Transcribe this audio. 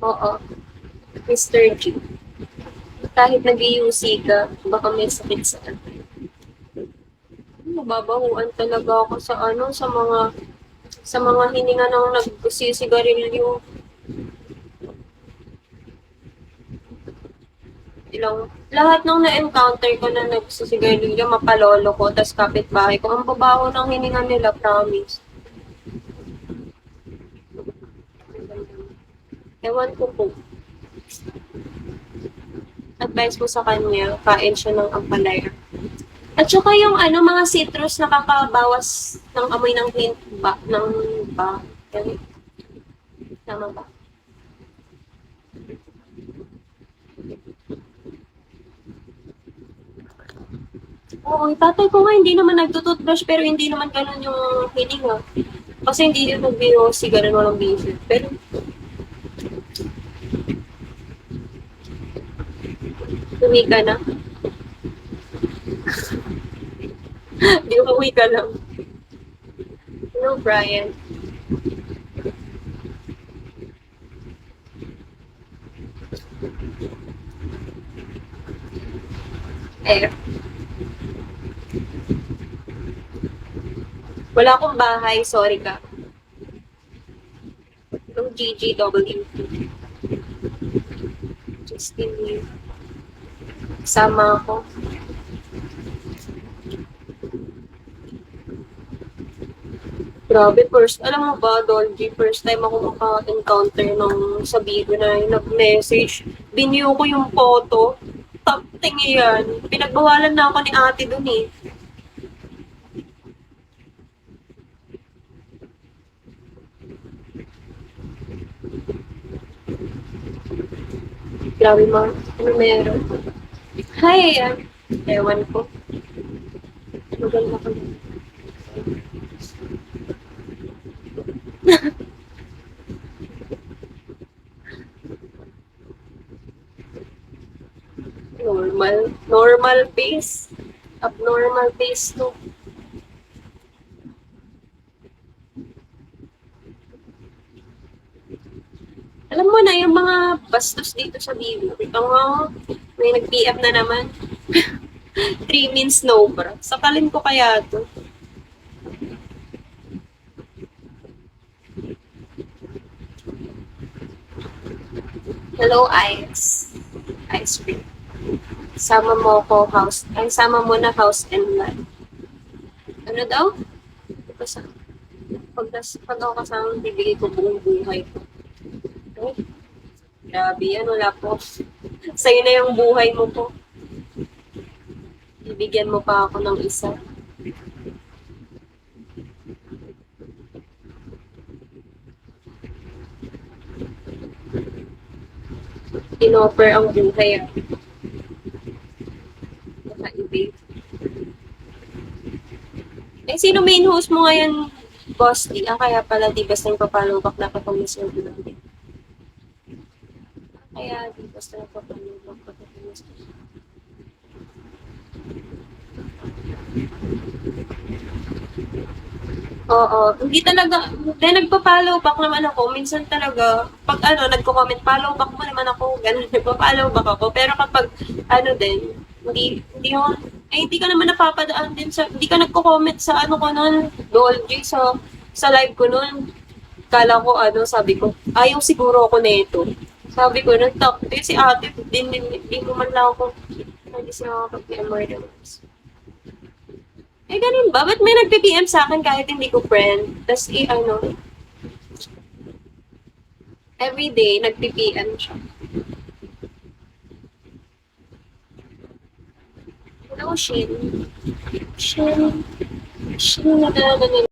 Oo, Mr. G. Kahit nag-UC ka, baka may sakit sa ano. Nababahuan talaga ako sa ano, sa mga hininga ng nagsisigarilyo. Lahat ng na-encounter ko na nagsisigarilyo, mapalolo ko, tas kapitbahay ko, ang babaho ng hininga nila, promise. Ewan ko po. Advice ko sa kanya, kain siya ng ampalaya. At saka yung ano, mga citrus nakakabawas ng amoy ng hint ba, ng ba. Yan. Tama ba? Oo, yung tatay ko nga hindi naman nagtututbrush pero hindi naman ganun yung hininga. Kasi hindi yun nag-VOC, ganun walang busy. Pero, uwi ka na. Di uwi ka lang. No, Brian. Eh, wala akong bahay, sorry ka. Yung GGW. Justin Lee. Sama ako. Grabe, alam mo ba, Dolby, first time ako maka-encounter nung sa video na yung nag-message. Biniyo ko yung photo. Top tingi yan. Pinagbawalan na ako ni ate dun eh. Grabe ma. Ano meron? Hi! Ewan ko. Maganda ko. Normal. Normal pace. Abnormal pace no. Alam mo na, yung mga bastos dito sa Bibo. Ito nga, may nag-PM na naman. 3 means no, bro. Sakalin ko kaya to. Hello, Ice. Ice cream. Sama mo ko house. Ay, sama mo na house and lot. Ano daw? Basta, pag ako kasama, bibigay ko buong buhay ko. Oh, grabe yan, wala po. Sa'yo na yung buhay mo po. Bibigyan mo pa ako ng isa. In-offer ang buhay. Naka-ibig. Eh, sino main host mo ngayon, Boss D? Kaya pala, di basta yung papalubak na kapag-miss yung natin. Kaya, di basta yung papalubak kapag-miss. Oo, hindi talaga, then nagpa-follow back naman ako, minsan talaga, pag ano, nagko-comment, follow back mo naman ako, ganun, nagpa-follow back ako, pero kapag, ano din, hindi ako, hindi ka naman napapadaan din hindi ka nagko-comment sa ano ko nun, Dolgy, sa live ko nun, kala ko, ano, sabi ko, ayaw siguro ako nito. Sabi ko, nag-talk, si ate, di mo man lang ako, hindi siya kapag-MR naman. Eh, ganun ba? Ba't may nagpi-PM sa akin kahit hindi ko friend? Tapos, ano, everyday, nagpi-PM siya. Hello, Shin. Shin. Shin na